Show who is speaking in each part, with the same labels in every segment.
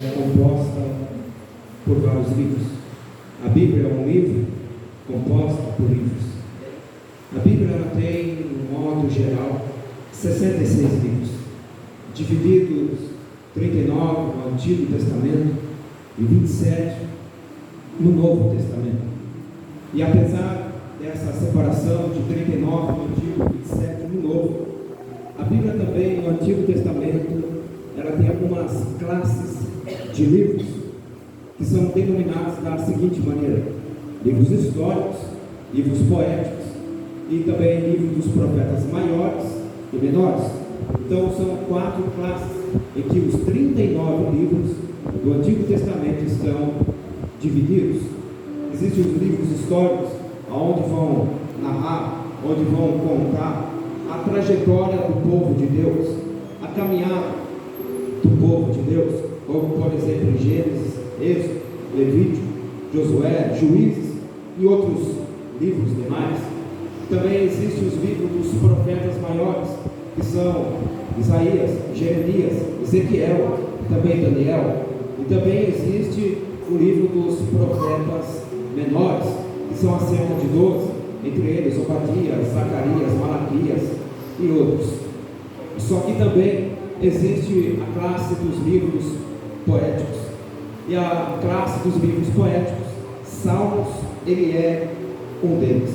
Speaker 1: é composta por vários livros. A Bíblia é um livro composto por livros. A Bíblia ela tem, no modo geral, 66 livros, divididos 39 no Antigo Testamento e 27 no Novo Testamento. E apesar dessa separação de 39 no Antigo e 27 no Novo, a Bíblia também, no Antigo Testamento, ela tem algumas classes de livros que são denominados da seguinte maneira: livros históricos, livros poéticos e também livros dos profetas maiores e menores. Então são 4 classes em que os 39 livros do Antigo Testamento estão divididos. Existem os livros históricos, onde vão narrar, onde vão contar a trajetória do povo de Deus, a caminhada do povo de Deus, como por exemplo em Gênesis, Êxodo, Levítico, Josué, Juízes e outros livros demais. Também existem os livros dos profetas maiores, que são Isaías, Jeremias, Ezequiel, também Daniel. E também existe o livro dos profetas menores, que são acerca de 12, entre eles Obadias, Zacarias, Malaquias e outros. Só que também existe a classe dos livros poéticos. E a classe dos livros poéticos, Salmos, ele é um deles.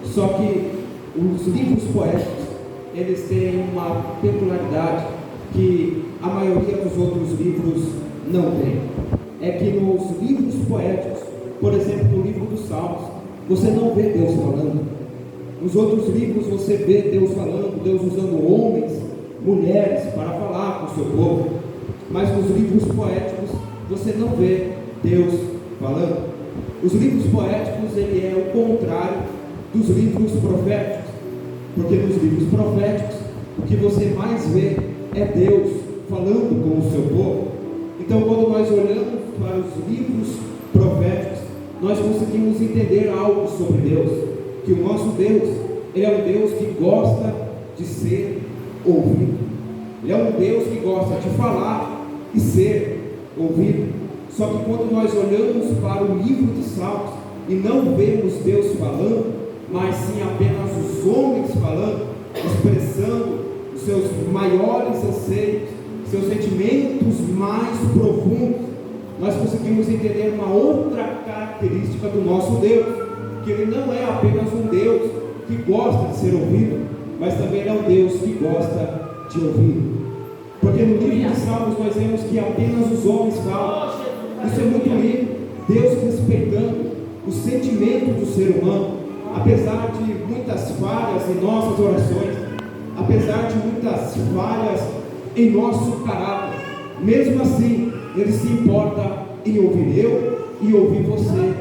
Speaker 1: Só que os livros poéticos, eles têm uma peculiaridade que a maioria dos outros livros não tem. É que nos livros poéticos, por exemplo, no livro dos Salmos, você não vê Deus falando. Nos outros livros você vê Deus falando, Deus usando homens, mulheres para falar com o seu povo. Mas nos livros poéticos você não vê Deus falando. Os livros poéticos, ele é o contrário dos livros proféticos, porque nos livros proféticos o que você mais vê é Deus falando com o seu povo. Então, quando nós olhamos para os livros proféticos, nós conseguimos entender algo sobre Deus, que o nosso Deus, ele é um Deus que gosta de ser ouvido. Ele é um Deus que gosta de falar e ser ouvido. Só que quando nós olhamos para o livro de Salmos e não vemos Deus falando, mas sim apenas os homens falando, expressando os seus maiores anseios, seus sentimentos mais profundos, nós conseguimos entender uma outra característica do nosso Deus, que ele não é apenas um Deus que gosta de ser ouvido, mas também é um Deus que gosta de ouvir. Porque no livro de Salmos nós vemos que apenas os homens falam. Isso é muito lindo, Deus respeitando o sentimento do ser humano, apesar de muitas falhas em nossas orações, apesar de muitas falhas em nosso caráter, mesmo assim, Ele se importa em ouvir eu e ouvir você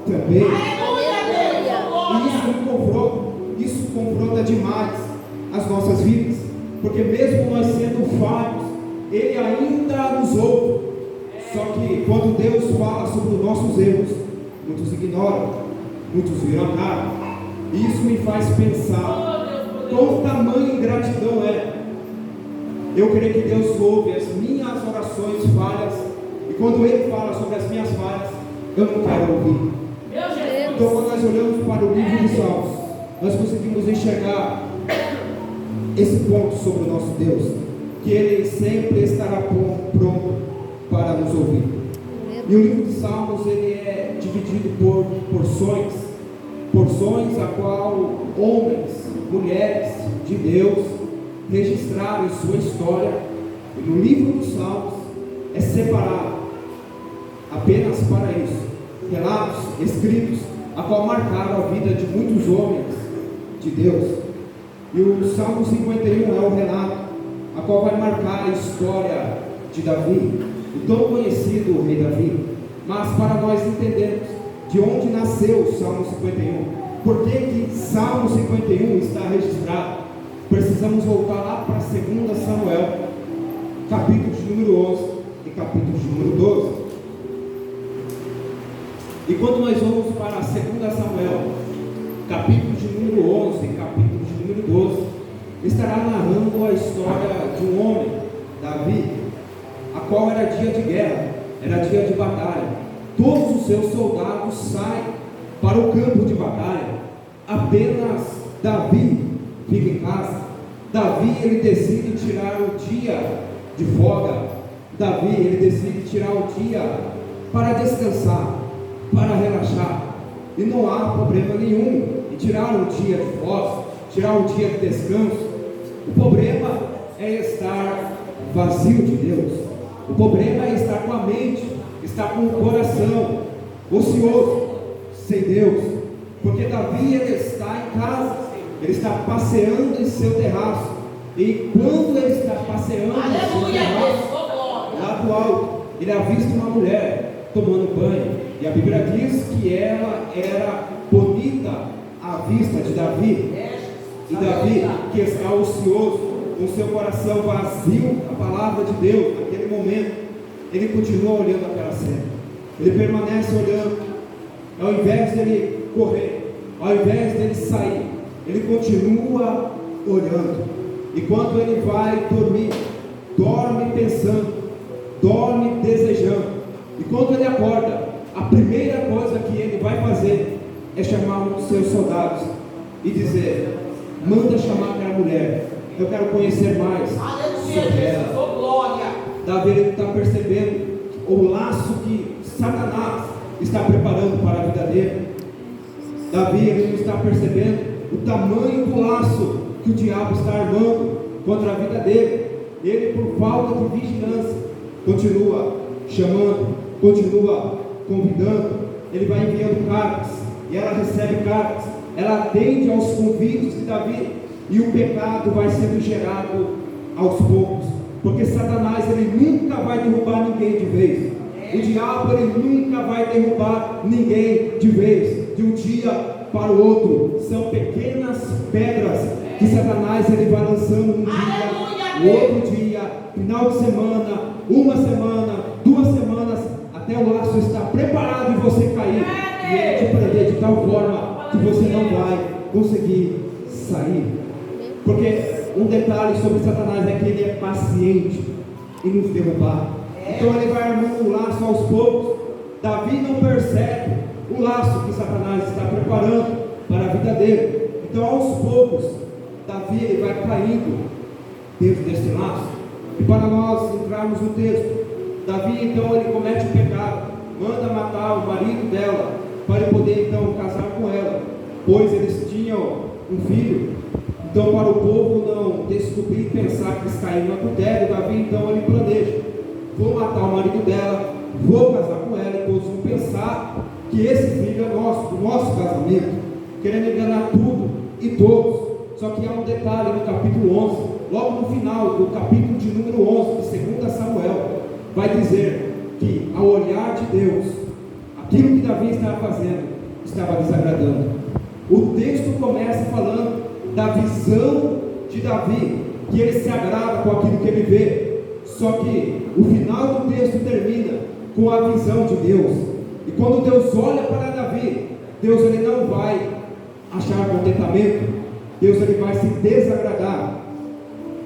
Speaker 1: também. E isso confronta demais as nossas vidas, porque mesmo nós sendo falhos, Ele ainda nos ouve. Só que quando Deus fala sobre os nossos erros, muitos ignoram, muitos viram a cara. E isso me faz pensar quão tamanha ingratidão é. Eu creio que Deus ouve as minhas orações falhas, e quando Ele fala sobre as minhas falhas, eu não quero ouvir. Então, quando nós olhamos para o livro de Salmos, nós conseguimos enxergar esse ponto sobre o nosso Deus, que Ele sempre estará pronto para nos ouvir. E o livro de Salmos, ele é dividido por porções a qual homens, mulheres de Deus registraram sua história. E no livro dos Salmos é separado apenas para isso, relatos escritos a qual marcaram a vida de muitos homens de Deus. E o Salmo 51 é o relato a qual vai marcar a história de Davi, o tão conhecido rei Davi. Mas para nós entendermos de onde nasceu o Salmo 51, por que Salmo 51 está registrado, precisamos voltar lá para 2 Samuel, capítulo de número 11 e capítulo de número 12. E quando nós vamos para 2 Samuel, capítulo de número 11 e capítulo de número 12, estará narrando a história de um homem, Davi, a qual era dia de guerra, era dia de batalha. Todos os seus soldados saem para o campo de batalha. Apenas Davi fica em casa. Davi, ele decide tirar o dia de folga. Davi, ele decide tirar o dia para descansar, para relaxar. E não há problema nenhum em tirar um dia de folga, tirar um dia de descanso. O problema é estar vazio de Deus. O problema é estar com a mente, estar com o coração ocioso, sem Deus. Porque Davi, ele está em casa, ele está passeando em seu terraço. E quando ele está passeando em seu terraço, lá do alto, ele avista uma mulher tomando banho. E a Bíblia diz que ela era bonita à vista de Davi. E Davi, que está ocioso, com seu coração vazio da palavra de Deus, naquele momento, ele continua olhando aquela cena. Ele permanece olhando. Ao invés dele correr, ao invés dele sair, ele continua olhando. E quando ele vai dormir, dorme pensando, dorme desejando. E quando ele acorda, a primeira coisa que ele vai fazer é chamar um dos seus soldados e dizer: manda chamar aquela mulher, eu quero conhecer mais sobre ela. Davi está percebendo o laço que Satanás está preparando para a vida dele. Davi, ele não está percebendo o tamanho do laço que o diabo está armando contra a vida dele. Ele, por falta de vigilância, continua chamando, continua convidando. Ele vai enviando cartas, e ela recebe cartas, ela atende aos convites de Davi, e o pecado vai sendo gerado aos poucos, porque Satanás, ele nunca vai derrubar ninguém de vez. O diabo, ele nunca vai derrubar ninguém de vez, de um dia para o outro. São pequenas pedras que Satanás, ele vai lançando um dia, o outro dia, final de semana, uma semana, 2 semanas, até o laço estar preparado e você cair, e ele te prender de tal forma que você não vai conseguir sair. Porque um detalhe sobre Satanás é que ele é paciente em nos derrubar. Então ele vai armando um laço aos poucos. Davi não percebe o laço que Satanás está preparando para a vida dele. Então aos poucos, Davi, ele vai caindo dentro desse laço. E para nós entrarmos no texto, Davi, então, ele comete o pecado, manda matar o marido dela, para ele poder então casar com ela, pois eles tinham um filho. Então, para o povo não descobrir e pensar que eles caíram no adultério, Davi, então, ele planeja: vou matar o marido dela, vou casar com ela, e todos vão pensar que esse filho é nosso, do nosso casamento, querendo enganar tudo e todos. Só que há um detalhe no capítulo 11, logo no final do capítulo de número 11 de 2 Samuel, vai dizer que ao olhar de Deus, aquilo que Davi estava fazendo estava desagradando. O texto começa falando da visão de Davi, que ele se agrada com aquilo que ele vê. Só que o final do texto termina com a visão de Deus. E quando Deus olha para Davi, Deus, ele não vai achar contentamento. Deus, ele vai se desagradar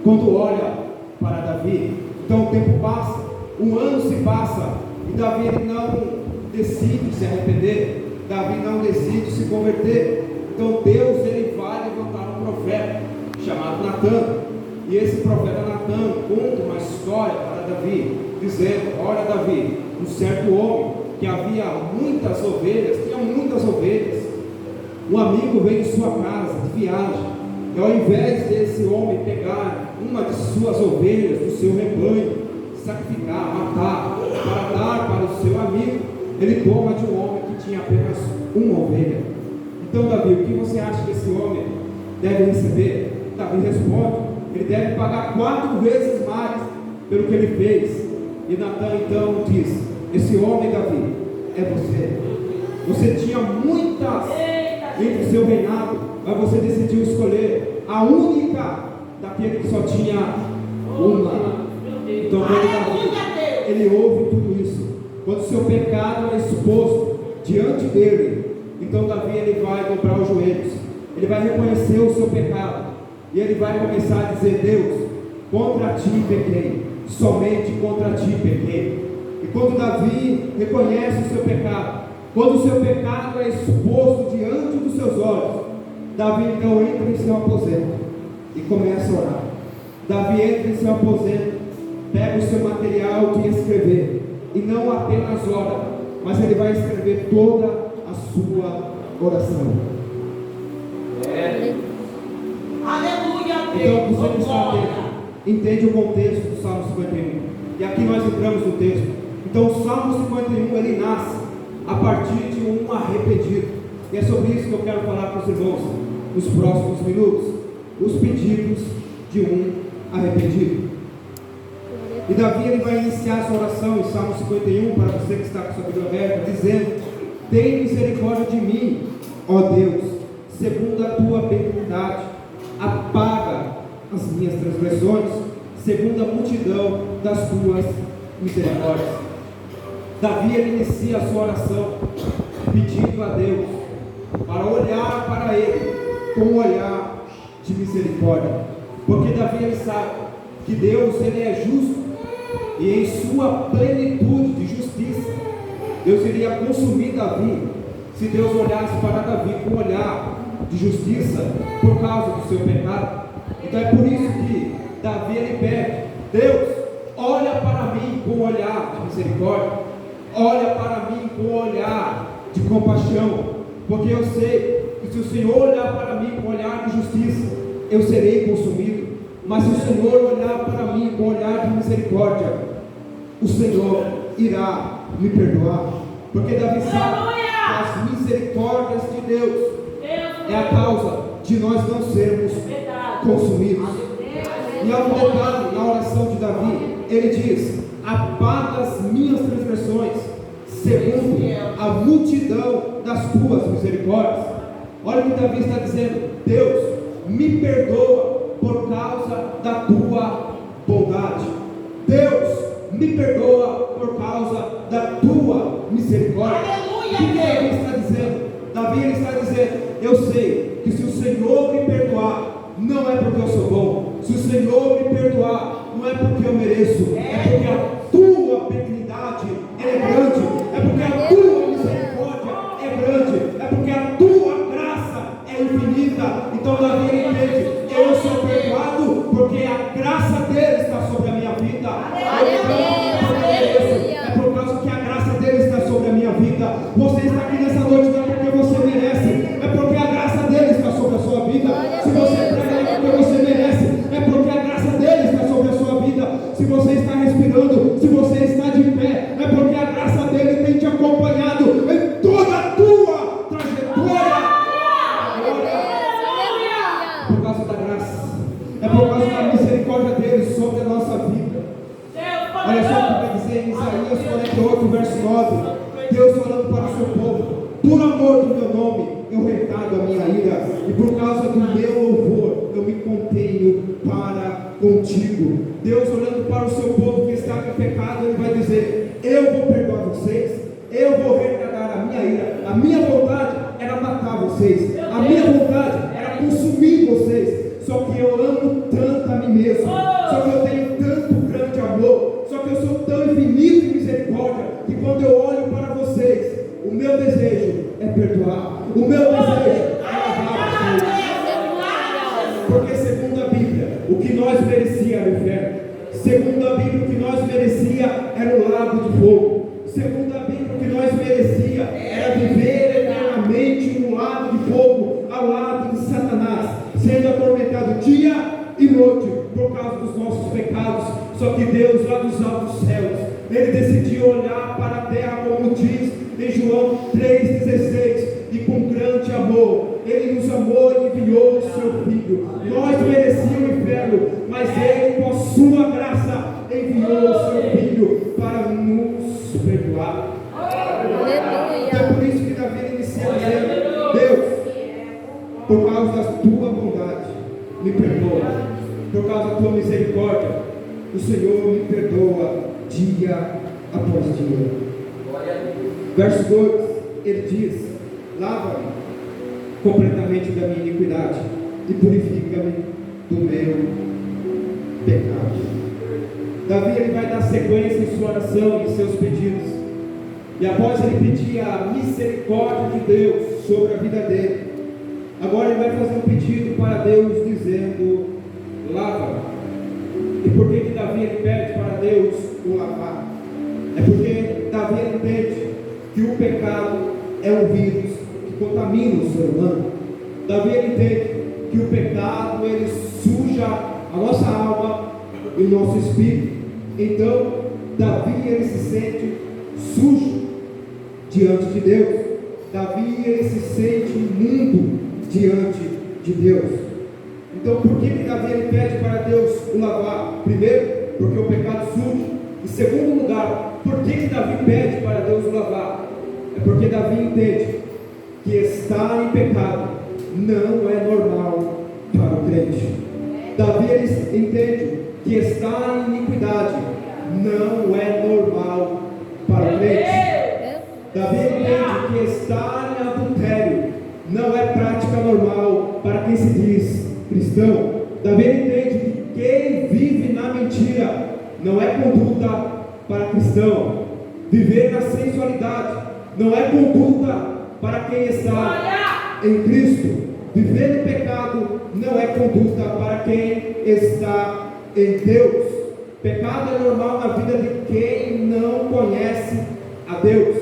Speaker 1: quando olha para Davi. Então o tempo passa, um ano se passa, e Davi, ele não decide se arrepender, Davi não decide se converter. Então Deus, ele vai levantar um profeta chamado Natã, e esse profeta Natã conta uma história para Davi, dizendo: olha, Davi, um certo homem que havia muitas ovelhas, tinha muitas ovelhas, um amigo veio de sua casa de viagem, e ao invés desse homem pegar uma de suas ovelhas do seu rebanho, sacrificar, matar, para dar para o seu amigo, ele toma de um homem que tinha apenas uma ovelha. Então, Davi, o que você acha que esse homem deve receber? Davi responde: ele deve pagar 4 vezes mais pelo que ele fez. E Natã então diz: esse homem, Davi, é você. Você tinha muitas entre o seu reinado, mas você decidiu escolher a única daquele que só tinha uma. Então, quando Davi, ele ouve tudo isso, quando seu pecado é exposto diante dele, então Davi, ele vai dobrar os joelhos, ele vai reconhecer o seu pecado, e ele vai começar a dizer: Deus, contra ti pequei, somente contra ti pequei. E quando Davi reconhece o seu pecado, quando o seu pecado é exposto diante dos seus olhos, Davi então entra em seu aposento e começa a orar. Davi entra em seu aposento, pega o seu material de escrever, e não apenas ora, mas ele vai escrever toda a sua oração.
Speaker 2: Aleluia.
Speaker 1: Então você que está atento, entende o contexto do Salmo 51. E aqui nós entramos no texto. Então o Salmo 51 ele nasce a partir de um arrependido. E é sobre isso que eu quero falar com os irmãos nos próximos minutos. Os pedidos de um arrependido. E Davi ele vai iniciar a sua oração em Salmo 51, para você que está com sua Bíblia aberta, dizendo: tem misericórdia de mim, ó Deus, segundo a tua benignidade, apaga as minhas transgressões, segundo a multidão das tuas misericórdias. Davi ele inicia a sua oração pedindo a Deus para olhar para ele com um olhar de misericórdia, porque Davi ele sabe que Deus ele é justo, e em sua plenitude de justiça Deus iria consumir Davi se Deus olhasse para Davi com um olhar de justiça por causa do seu pecado. Então é por isso que Davi ele pede: Deus, olha para mim com um olhar de misericórdia, olha para mim com um olhar de compaixão, porque eu sei que se o Senhor olhar para mim com um olhar de justiça, eu serei consumido. Mas se o Senhor olhar para mim com um olhar de misericórdia, o Senhor irá me perdoar, porque Davi sabe que as misericórdias de Deus é a causa de nós não sermos consumidos. E há um detalhe na oração de Davi, ele diz: apaga as minhas transgressões, segundo a multidão das tuas misericórdias. Olha o que Davi está dizendo: Deus, me perdoa por causa da tua bondade. Deus, me perdoa por causa da tua misericórdia. O que Davi está dizendo? Davi ele está dizendo: eu sei que se o Senhor me perdoar, não é porque eu sou bom. Se o Senhor me perdoar, não é porque eu mereço, é porque a tua benignidade é grande, é porque a tua misericórdia é grande, é porque a tua graça é infinita. Então Davi ele entende: eu sou perdoado porque a graça dele está sobre a minha vida. É por causa que a graça dele está sobre a minha vida. Você está aqui nessa noite não é porque você merece, é porque a graça dele está sobre a sua vida. Se você prega é porque você merece, é porque a graça dele está sobre a sua vida. Se você está respirando, se você está de pé, é porque a graça dele tem te acompanhado em toda a tua trajetória. Por causa da graça, é por causa da misericórdia dele sobre a nossa vida. Olha só o que vai dizer em Isaías 48, verso 9. Deus falando para o seu povo: por amor do meu nome eu retardo a minha ira, e por causa do meu louvor eu me contenho para contigo. Deus olhando para o seu povo que está em pecado, ele vai dizer: eu vou perdoar vocês, eu vou retardar a minha ira. A minha vontade era matar vocês, a minha vontade era consumir vocês, só que eu amo tanto a mim mesmo, só que eu tenho tanto grande amor, só que eu sou tão infinito em misericórdia, que quando eu olho para vocês, o meu desejo é perdoar, o meu desejo é amar vocês. Porque segundo a Bíblia, o que nós merecia era o inferno. Segundo a Bíblia, o que nós merecia era o lago de fogo. Segundo a Bíblia, o que nós merecia era viver eternamente no lago de fogo, ao lado de Satanás, sendo atormentado dia e noite por causa dos nossos pecados. Só que Deus, lá dos altos céus, ele decidiu olhar para a terra, como diz em João 3,16, e com grande amor ele nos amou e enviou o seu Filho. Nós merecíamos o inferno, mas ele, com a sua graça, enviou o seu Filho para nos perdoar. É por isso que Davi inicia dizendo: Deus, por causa da tua bondade, me perdoa. Por causa da tua misericórdia, o Senhor me perdoa dia após dia. Verso 2, ele diz: lava-me completamente da minha iniquidade e purifica-me do meu pecado. Davi ele vai dar sequência em sua oração e em seus pedidos. E após ele pedir a misericórdia de Deus sobre a vida dele, agora ele vai fazer um pedido para Deus dizendo: lava. E por que Davi ele pede para Deus o lavar? É porque Davi ele entende que o pecado é um vírus que contamina o ser humano. Davi ele entende que o pecado ele suja a nossa alma e o nosso espírito. Então Davi ele se sente sujo diante de Deus. Davi ele se sente imundo diante de Deus. Então por que Davi ele pede para Deus o lavar? Primeiro, porque o pecado suja. Em segundo lugar, por que Davi pede para Deus o lavar? É porque Davi entende que estar em pecado não é normal para o crente. Davi ele entende que estar em iniquidade não é normal para o crente. Davi entende que estar em adultério não é prática normal para quem se diz cristão. Davi entende que quem vive na mentira não é conduta para cristão. Viver na sensualidade não é conduta para quem está em Cristo. Viver no pecado não é conduta para quem está em Deus. Pecado é normal na vida de quem não conhece a Deus.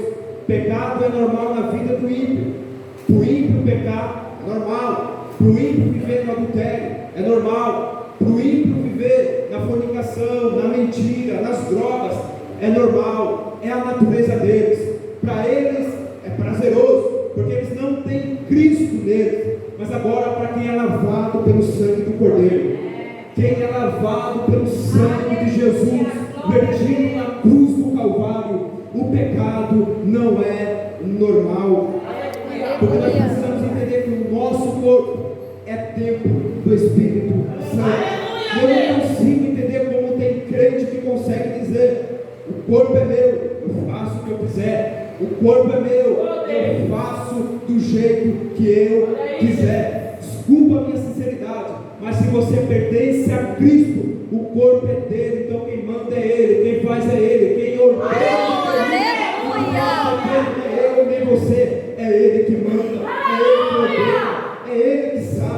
Speaker 1: Pecado é normal na vida do ímpio. Para o ímpio pecar é normal. Para o ímpio viver no adultério é normal. Para o ímpio viver na fornicação, na mentira, nas drogas é normal. É a natureza deles. Para eles é prazeroso, porque eles não têm Cristo neles. Mas agora, para quem é lavado pelo sangue do Cordeiro, quem é lavado pelo sangue de Jesus, vertido na cruz do Calvário, o pecado não é normal. Porque nós precisamos entender que o nosso corpo é templo do Espírito Santo. Eu não consigo entender como tem crente que consegue dizer: o corpo é meu, eu faço o que eu quiser. O corpo é meu, eu faço do jeito que eu quiser. Desculpa a minha sinceridade, mas se você pertence a Cristo, o corpo é dele. Então quem manda é ele, quem faz é ele, quem ordena é eu, nem você. É ele que manda, é ele que ordena, é ele que sabe.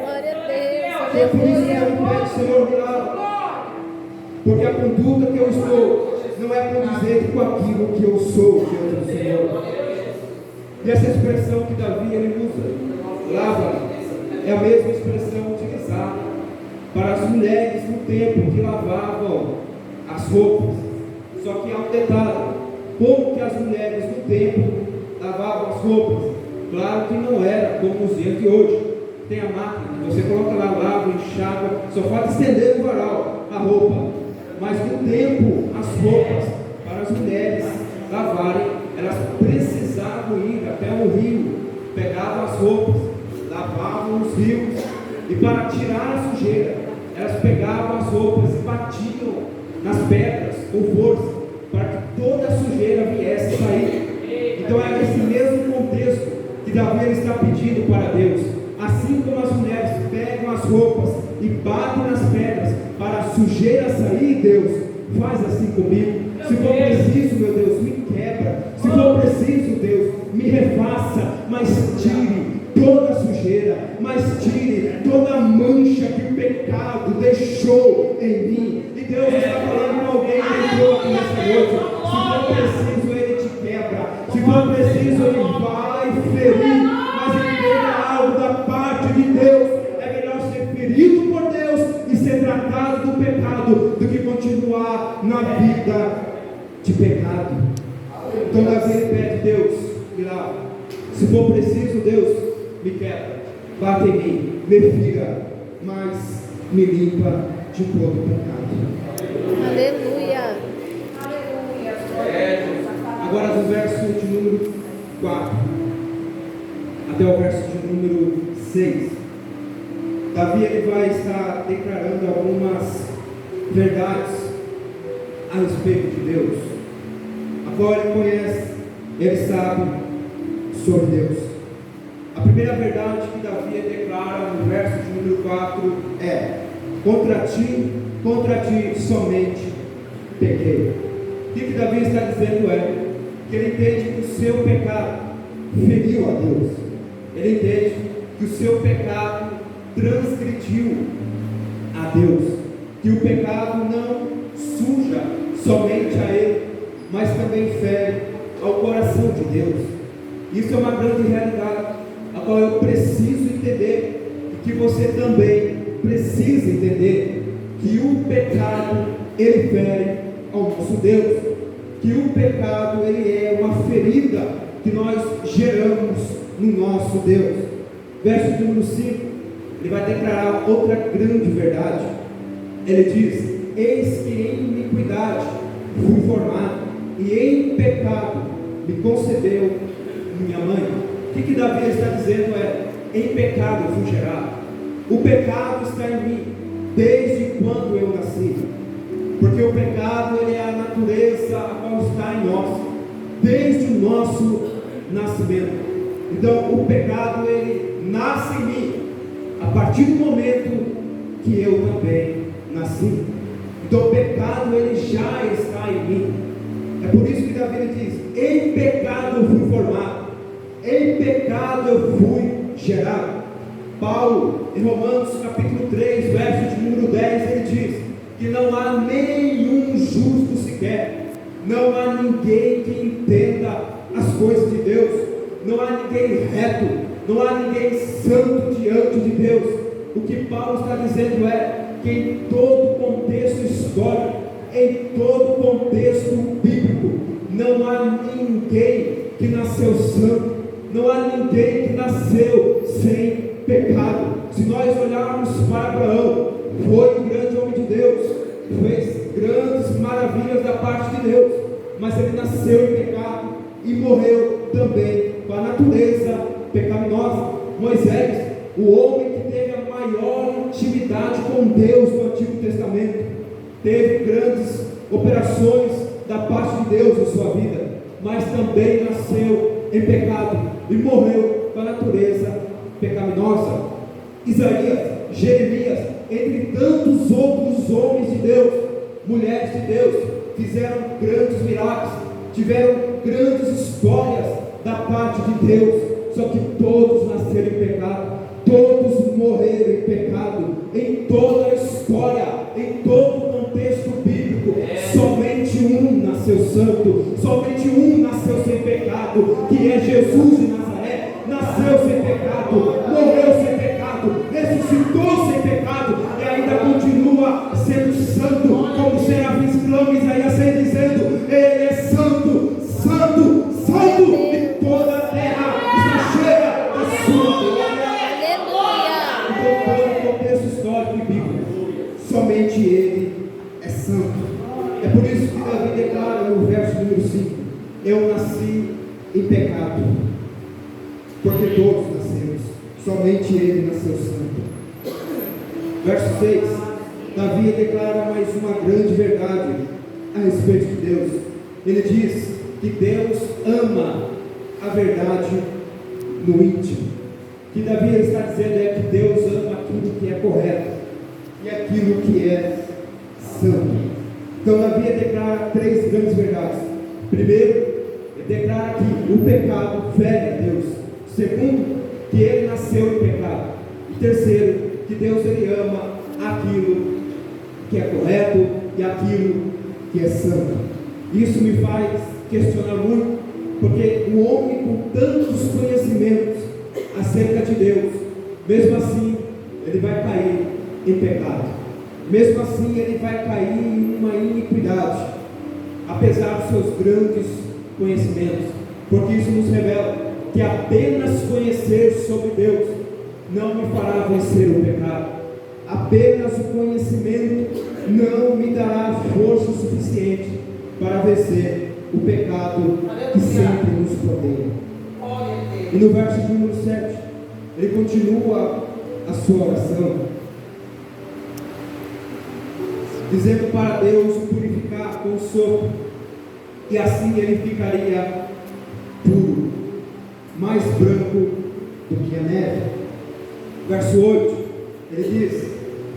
Speaker 3: Glória a Deus.
Speaker 1: É por isso que ele pede: Senhor, me lava. Porque a conduta que eu estou não é condizente com aquilo que eu sou diante do Senhor. E essa expressão que Davi ele usa, lava, é a mesma expressão utilizada para as mulheres no templo que lavavam as roupas. Só que há um detalhe: como que as mulheres no templo lavavam as roupas? Claro que não era como os dias de hoje. Tem a máquina, você coloca lá, lava, enxágua, só falta estender no varal a roupa. Mas no tempo, as roupas para as mulheres lavarem, elas precisavam ir até o rio, pegavam as roupas, lavavam os rios, e para tirar a sujeira, elas pegavam as roupas e batiam nas pedras com força, para que toda a sujeira viesse sair. Então é esse mesmo contexto que Davi está pedindo para Deus. Assim como as mulheres pegam as roupas e batem nas pedras para a sujeira sair, Deus, faz assim comigo. Se for preciso, meu Deus, me quebra. Se for preciso, Deus, me refaça, mas tire toda a sujeira, mas tire toda a mancha que o pecado deixou em mim. E Deus está falando com alguém que entrou aqui nessa noite: se for preciso, Ele te quebra. Se for preciso, Ele vai ferir. Mas entenda algo da parte de Deus: é melhor ser ferido por Deus e ser tratado do pecado do que continuar na vida de pecado. Então Davi pede: Deus, me lava. Se for preciso, Deus, me quebra, bate em mim, me fira, mas me limpa de todo pecado.
Speaker 3: Aleluia.
Speaker 1: Agora do verso de número 4 até o verso de número 6, Davi ele vai estar declarando algumas verdades a respeito de Deus, a qual ele conhece, ele sabe sobre Deus. A primeira verdade que Davi declara no verso de número 4 é: contra ti contra ti somente pequei. O que Davi está dizendo que ele entende que o seu pecado feriu a Deus. Ele entende que o seu pecado transgrediu a Deus, que o pecado não suja somente a ele, mas também fere ao coração de Deus. Isso é uma grande realidade, a qual eu preciso entender, e que você também precisa entender, que o pecado ele fere ao nosso Deus, que o pecado ele é uma ferida que nós geramos no nosso Deus. Verso número 5, ele vai declarar outra grande verdade. Ele diz: eis que em iniquidade fui formado, e em pecado me concebeu minha mãe. O que Davi está dizendo em pecado eu fui gerado. O pecado está em mim desde quando eu nasci, porque o pecado ele é a natureza a qual está em nós desde o nosso nascimento. Então o pecado ele nasce em mim a partir do momento que eu também nasci. Então o pecado ele já está em mim. É por isso que Davi diz: em pecado eu fui formado, em pecado eu fui gerado. Paulo, em Romanos capítulo 3, verso de número 10, ele diz que não há nenhum justo sequer, não há ninguém que entenda as coisas de Deus, não há ninguém reto, não há ninguém santo diante de Deus. O que Paulo está dizendo que em todo contexto histórico, em todo contexto bíblico, não há ninguém que nasceu santo, não há ninguém que nasceu sem pecado. Se nós olharmos para Abraão, foi um grande homem de Deus, fez grandes maravilhas da parte de Deus, mas ele nasceu em pecado e morreu também com a natureza pecaminosa. Moisés, o homem que teve a maior intimidade com Deus no Antigo Testamento, teve grandes operações da parte de Deus em sua vida, mas também nasceu em pecado e morreu com a natureza pecaminosa. Isaías, Jeremias, entre tantos outros homens de Deus, mulheres de Deus, fizeram grandes milagres, tiveram grandes histórias da parte de Deus, só que todos nasceram em pecado, todos morreram em pecado. Em toda a história, em todo o contexto bíblico, somente um nasceu santo, somente um nasceu sem pecado, que é Jesus de Nazaré. Nasceu sem pecado, morreu sem pecado, ressuscitou sem pecado e ainda continua sendo santo, como serafins clamam Isaías 6 dizendo: ele é santo, santo, santo, e toda a terra está cheia da sua glória. Então, todo o contexto histórico e bíblico, somente ele é santo. É por isso que Davi declara no verso número 5: eu nasci em pecado, porque todos nascemos, somente ele nasceu santo. Verso 6, Davi declara mais uma grande verdade a respeito de Deus. Ele diz que Deus ama a verdade no íntimo. O que Davi está dizendo que Deus ama aquilo que é correto e aquilo que é santo. Então Davi declara 3 grandes verdades. Primeiro, ele declara que o pecado fere a Deus. Segundo, que ele nasceu em pecado. E terceiro, que Deus ele ama aquilo que é correto e aquilo que é santo. Isso me faz questionar muito, porque o homem com tantos conhecimentos acerca de Deus, mesmo assim ele vai cair em pecado, mesmo assim ele vai cair em uma iniquidade, apesar dos seus grandes conhecimentos, porque isso nos revela que apenas conhecer sobre Deus não me fará vencer o pecado. Apenas o conhecimento não me dará força suficiente para vencer o pecado que sempre nos rodeia. E no verso número 7, ele continua a sua oração, dizendo para Deus o purificar com o sopro, e assim ele ficaria puro, mais branco do que a neve. Verso 8, ele diz: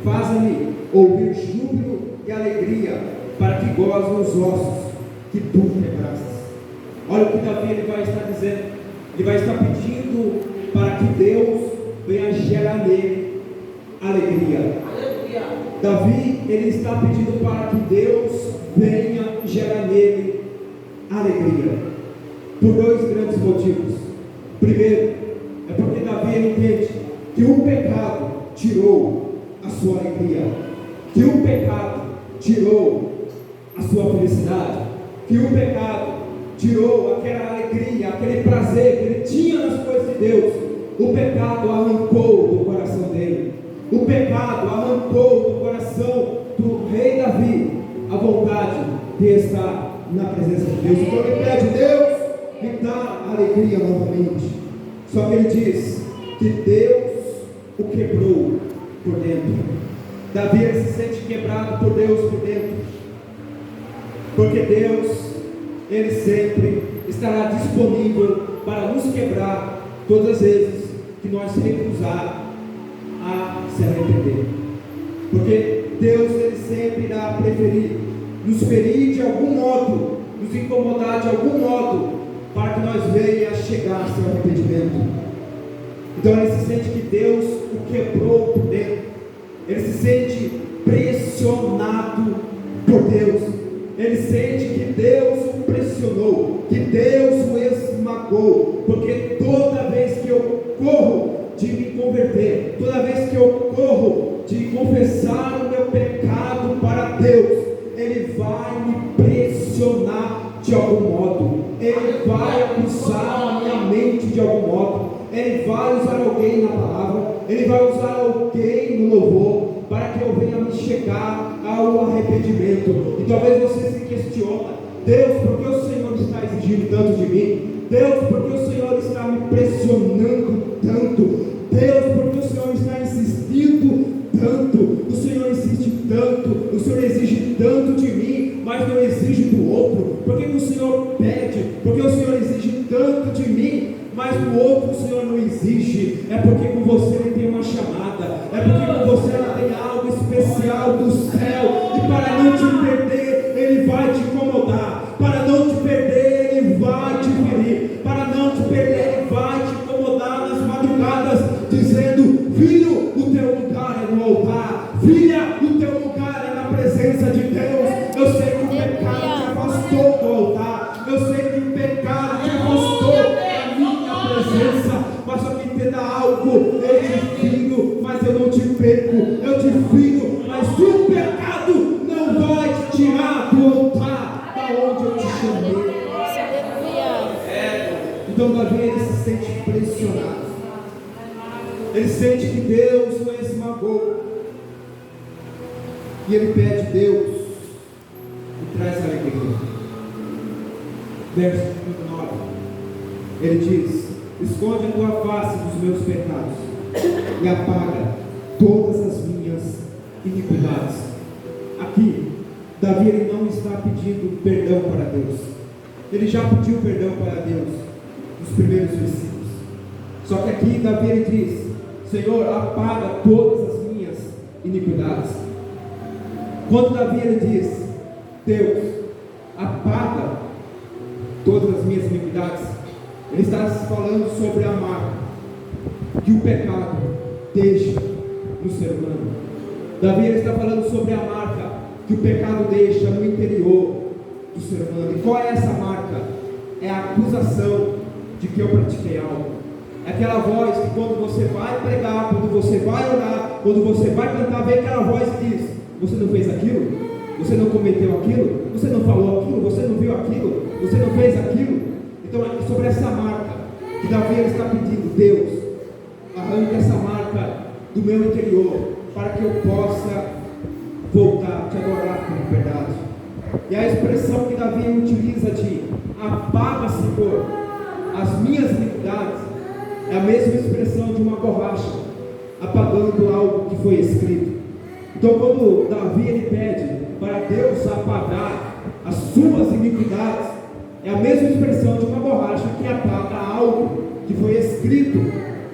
Speaker 1: faze-me ouvir júbilo e alegria, para que gozem os ossos que tu quebrastes. Olha o que Davi ele vai estar dizendo. Ele vai estar pedindo para que Deus venha gerar nele alegria.
Speaker 2: Aleluia.
Speaker 1: Davi ele está pedindo para que Deus venha gerar nele alegria, por dois grandes motivos. Primeiro, é porque Davi ele entende que o pecado tirou a sua alegria, que o pecado tirou a sua felicidade, que o pecado tirou aquela alegria, aquele prazer que ele tinha nas coisas de Deus. O pecado arrancou do coração dele, o pecado arrancou do coração do rei Davi a vontade de estar na presença de Deus. Então ele pede: Deus, me dá alegria novamente. Só que ele diz que Deus o quebrou por dentro. Davi ele se sente quebrado por Deus por dentro, porque Deus ele sempre estará disponível para nos quebrar todas as vezes que nós recusar a se arrepender. Porque Deus ele sempre irá preferir nos ferir de algum modo, nos incomodar de algum modo, para que nós venhamos a chegar ao seu arrependimento. Então ele se sente que Deus o quebrou por dentro, ele se sente pressionado por Deus, ele sente que Deus o pressionou, que Deus o esmagou, porque toda vez que eu corro de me converter, toda vez que eu corro de confessar o meu pecado para Deus, Ele vai me pressionar de algum modo, Ele vai acusar a minha mente de algum modo, Ele vai usar alguém na palavra, Ele vai usar alguém no louvor, para que eu venha me chegar ao arrependimento. E talvez você se questione: Deus, por que o Senhor está exigindo tanto de mim? Deus, por que o Senhor está me pressionando tanto? Deus, por que o Senhor está insistindo tanto? O Senhor insiste tanto, o Senhor exige tanto de mim, mas não exige do outro. Por que o Senhor pede? Porque o Senhor exige tanto de mim, mas do outro o Senhor não exige. É porque com você Ele tem uma chamada, é porque com você ela tem algo especial do céu, e para não te perder Ele vai te incomodar, para não te perder Ele vai te ferir, para não te perder Ele vai te incomodar nas madrugadas, dizendo: filho, o teu lugar é no altar, filha, o teu lugar é na presença de Deus. Eu sei que o pecado te afastou do altar, eu sei que o pecado te afastou da minha presença, mas só que entenda algo: eu te filho, mas eu não te perco, eu te filho, mas o pecado não vai te tirar do altar da onde eu te chamei. Então Davi ele se sente pressionado, ele sente que Deus o esmagou, e ele pede: Deus, me traz alegria. Verso 9, ele diz: esconde a tua face dos meus pecados e apaga todas as minhas iniquidades. Aqui Davi ele não está pedindo perdão para Deus, ele já pediu perdão para Deus nos primeiros versículos. Só que aqui Davi ele diz: Senhor, apaga todas as minhas iniquidades. Quando Davi ele diz: Deus, apaga todas as minhas iniquidades, ele está falando sobre a marca que o pecado deixa no ser humano. Davi ele está falando sobre a marca que o pecado deixa no interior do ser humano. E qual é essa marca? É a acusação de que eu pratiquei algo. É aquela voz que quando você vai pregar, quando você vai orar, quando você vai cantar, vem aquela voz que diz: você não fez aquilo? Você não cometeu aquilo? Você não falou aquilo? Você não viu aquilo? Você não fez aquilo? Então é sobre essa marca que Davi ele está pedindo: Deus, arranque essa marca do meu interior, para que eu possa voltar a te adorar com verdade. E a expressão que Davi utiliza de apaga, Senhor, as minhas iniquidades, é a mesma expressão de uma borracha apagando algo que foi escrito. Então quando Davi ele pede para Deus apagar as suas iniquidades, é a mesma expressão de uma borracha que apaga algo que foi escrito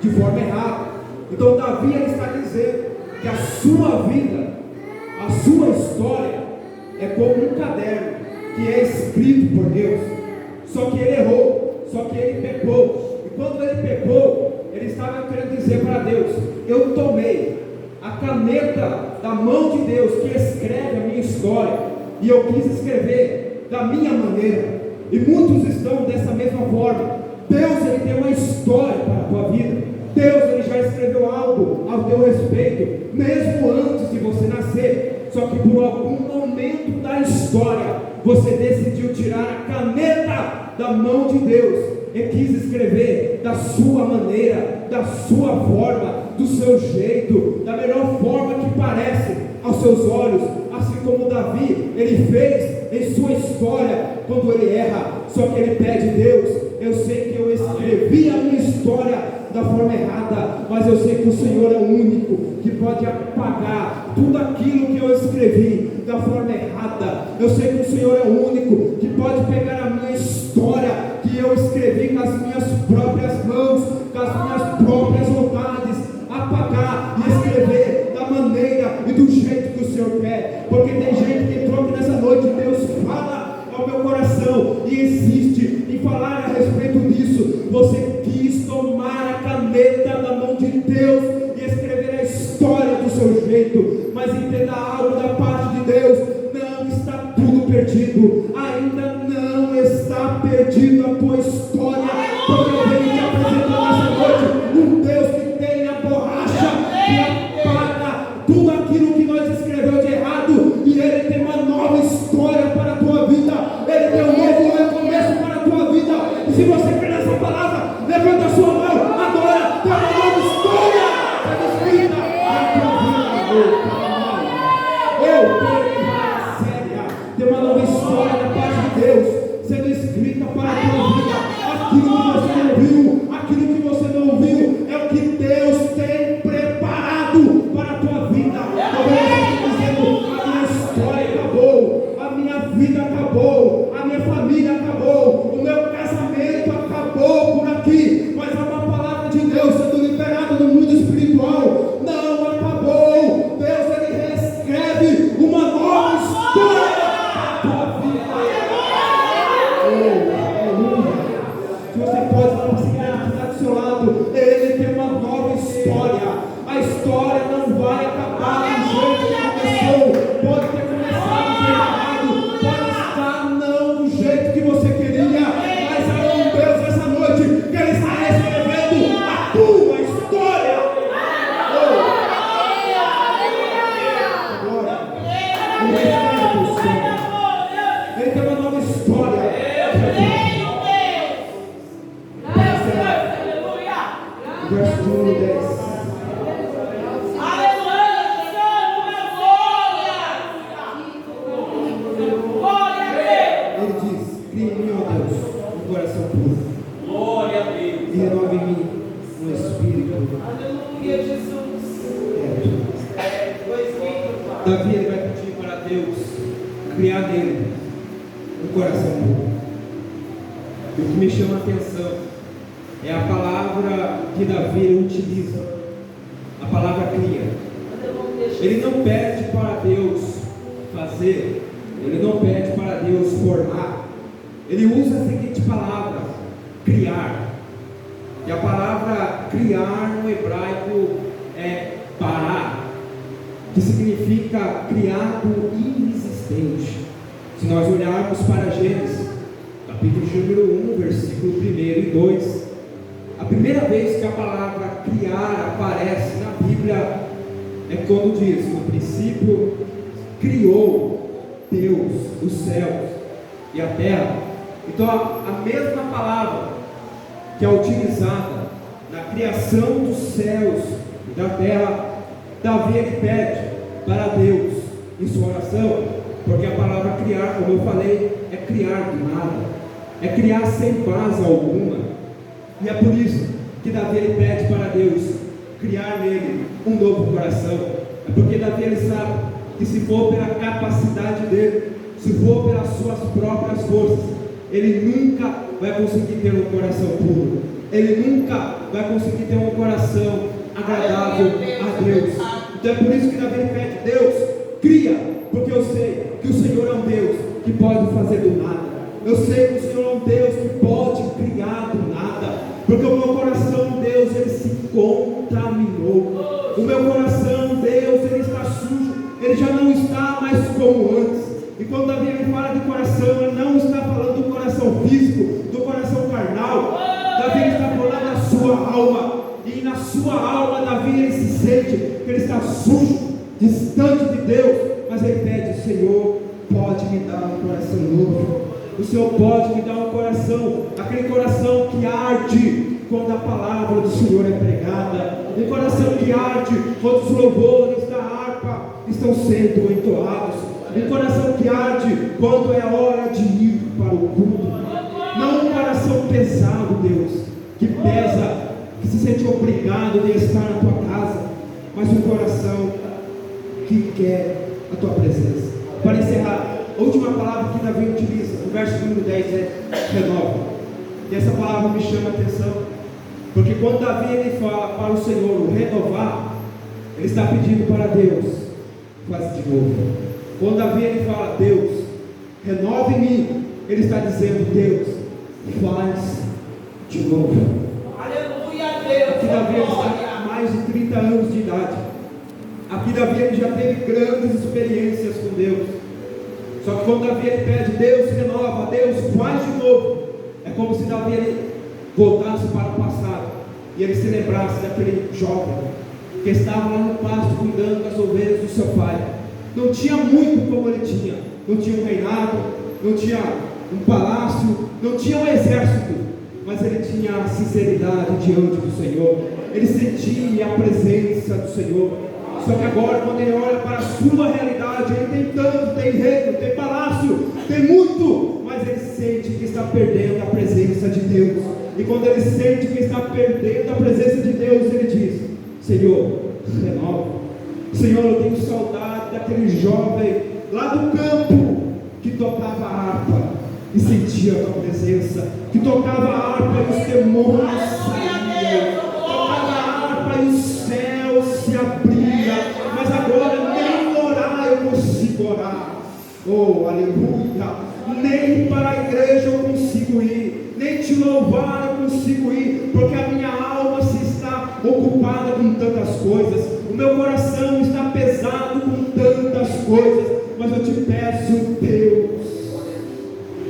Speaker 1: de forma errada. Então Davi ele está dizendo que a sua vida A sua história é como um caderno que é escrito por Deus. Só que ele errou, só que ele pecou. E quando ele pecou, ele estava querendo dizer para Deus: eu tomei a caneta da mão de Deus que escreve a minha história, e eu quis escrever da minha maneira. E muitos estão dessa mesma forma. Deus, ele tem uma história para a tua vida. Deus, ele já escreveu algo ao teu respeito, mesmo antes de você nascer. Só que por algum momento da história, você decidiu tirar a caneta da mão de Deus e quis escrever da sua maneira, da sua forma, do seu jeito, da melhor forma que parece aos seus olhos. Assim como Davi, ele fez em sua história quando ele erra. Só que ele pede: Deus, eu sei que eu escrevi a minha história da forma errada, mas eu sei que o Senhor é o único que pode apagar tudo aquilo que eu escrevi da forma errada. Eu sei que o Senhor é o único que pode pegar a minha história que eu escrevi com as minhas próprias mãos, com as minhas próprias vontades, apagar e escrever da maneira e do jeito que o Senhor quer. Porque tem gente que entrou aqui nessa noite, Deus fala ao meu coração e insiste em falar a respeito disso. Você quis tomar a caneta da mão de Deus e escrever a história do seu jeito, mas entenda algo da parte de Deus: não está tudo perdido, ainda não está perdido a tua história, porque eu venho te apresentar nessa noite um Deus que tem a borracha que apaga tudo aquilo que nós escreveu de errado, e Ele tem uma nova história para a tua vida. Ele tem um novo recomeço para a tua vida. E se você crê nessa palavra, levanta a sua mão agora. Tem uma nova história sendo escrita na tua vida. Tem uma nova história da parte de Deus sendo escrita para a tua vida. Aquilo que você não viu, aquilo que você não ouviu, é o que Deus tem preparado para a tua vida. Talvez você esteja dizendo: a minha história acabou, a minha vida acabou, a minha família acabou, o meu casamento acabou por aqui. Mas há uma palavra de Deus sendo liberada no mundo espiritual: não acabou. Deus, ele reescreve uma nova história para a tua vida. Se você pode falar para esse cara que está do seu lado, ele tem uma nova história. A história não vai acabar do jeito que começou. Pode ter começado do jeito errado, pode estar não do jeito que você queria, mas há um Deus essa noite que ele está reescrevendo a tua história. Ele tem uma nova história. Verso de 1 e 10. Ele diz: cria em mim, ó Deus, um coração puro.
Speaker 2: Glória a Deus.
Speaker 1: E renova em mim um espírito
Speaker 2: Aleluia, Jesus.
Speaker 1: reto. Davi, ele vai pedir para Deus criar nele um coração puro. E o que me chama a atenção é a palavra que Davi utiliza, a palavra cria. Ele não pede para Deus fazer, ele não pede para Deus formar, ele usa a seguinte palavra: criar. E a palavra criar no hebraico é pará, que significa criado inexistente. Se nós olharmos para Gênesis, capítulo número 1, versículo 1 e 2, a primeira vez que a palavra criar aparece na Bíblia é quando diz: no princípio criou Deus os céus e a terra. Então a mesma palavra que é utilizada na criação dos céus e da terra, Davi ele pede para Deus em sua oração, porque a palavra criar, como eu falei, é criar do nada, é criar sem base alguma. E é por isso que Davi ele pede para Deus criar nele um novo coração. É porque Davi ele sabe que se for pela capacidade dele, se for pelas suas próprias forças, ele nunca vai conseguir ter um coração puro, ele nunca vai conseguir ter um coração agradável a Deus. Então é por isso que Davi pede: Deus, Cria, porque eu sei que o Senhor é um Deus que pode fazer do nada. Eu sei que o Senhor é um Deus que pode criar do nada, porque o meu coração, Deus, ele se contaminou. O meu coração, Deus, ele está sujo, ele já não está mais como antes. E quando Davi ele fala de coração, ele não está falando do coração físico, do coração carnal. Davi está falando da sua alma, e na sua alma, Davi ele se sente que ele está sujo, distante de Deus, mas ele pede: Senhor, pode me dar um coração novo. O Senhor pode me dar um coração, aquele coração que arde quando a palavra do Senhor é pregada, um coração que arde quando os louvores da harpa estão sendo entoados, um coração que arde quando é hora de ir para o culto. Não um coração pesado, Deus, que pesa, que se sente obrigado de estar na tua casa, mas um coração que quer a tua presença. Para encerrar, a última palavra que Davi utiliza, no verso número 10, é renova. E essa palavra me chama a atenção, porque quando Davi ele fala para o Senhor o renovar, ele está pedindo para Deus: faz de novo. Quando Davi ele fala: Deus, renova em mim, ele está dizendo: Deus, faz de novo.
Speaker 2: Aleluia, Deus.
Speaker 1: Aqui Davi ele está com mais de 30 anos de idade. Aqui Davi ele já teve grandes experiências com Deus. Só que quando Davi ele pede: Deus, renova, Deus, faz de novo, é como se Davi ele voltasse para o passado e ele se lembrasse daquele jovem que estava lá no pasto cuidando das ovelhas do seu pai. Não tinha muito como ele tinha, não tinha um reinado, não tinha um palácio, não tinha um exército, mas ele tinha a sinceridade diante do Senhor, ele sentia a presença do Senhor. Só que agora, quando ele olha para a sua realidade, ele tem tanto, tem reino, tem palácio, tem muito, mas ele sente que está perdendo a presença de Deus. E quando ele sente que está perdendo a presença de Deus, ele diz: Senhor, renova. Senhor, eu tenho saudade daquele jovem lá do campo que tocava a harpa e sentia a tua presença, que tocava a harpa e os demônios saíam, tocava a harpa e o céu se abria, mas agora nem orar eu consigo orar. Oh, aleluia! Nem para a igreja eu consigo ir, nem te louvar eu consigo ir, porque a minha alma se está ocupada com tantas coisas, o meu coração está pesado com tantas coisas, mas eu te peço, Deus,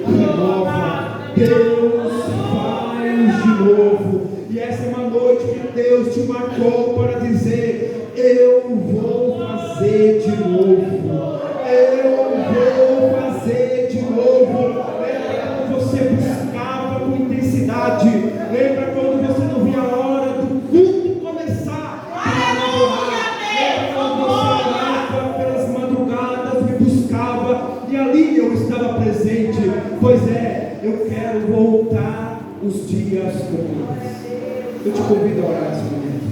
Speaker 1: renova, Deus, faz de novo. E essa é uma noite que Deus te marcou para dizer: eu vou fazer de novo, eu vou fazer de novo. Lembra quando você buscava com intensidade? Lembra quando você não via a hora do culto começar para adorar? Lembra quando você orava pelas madrugadas, me buscava e ali eu estava presente? Pois é, eu quero voltar os dias comuns. Eu te convido a orar esse momento.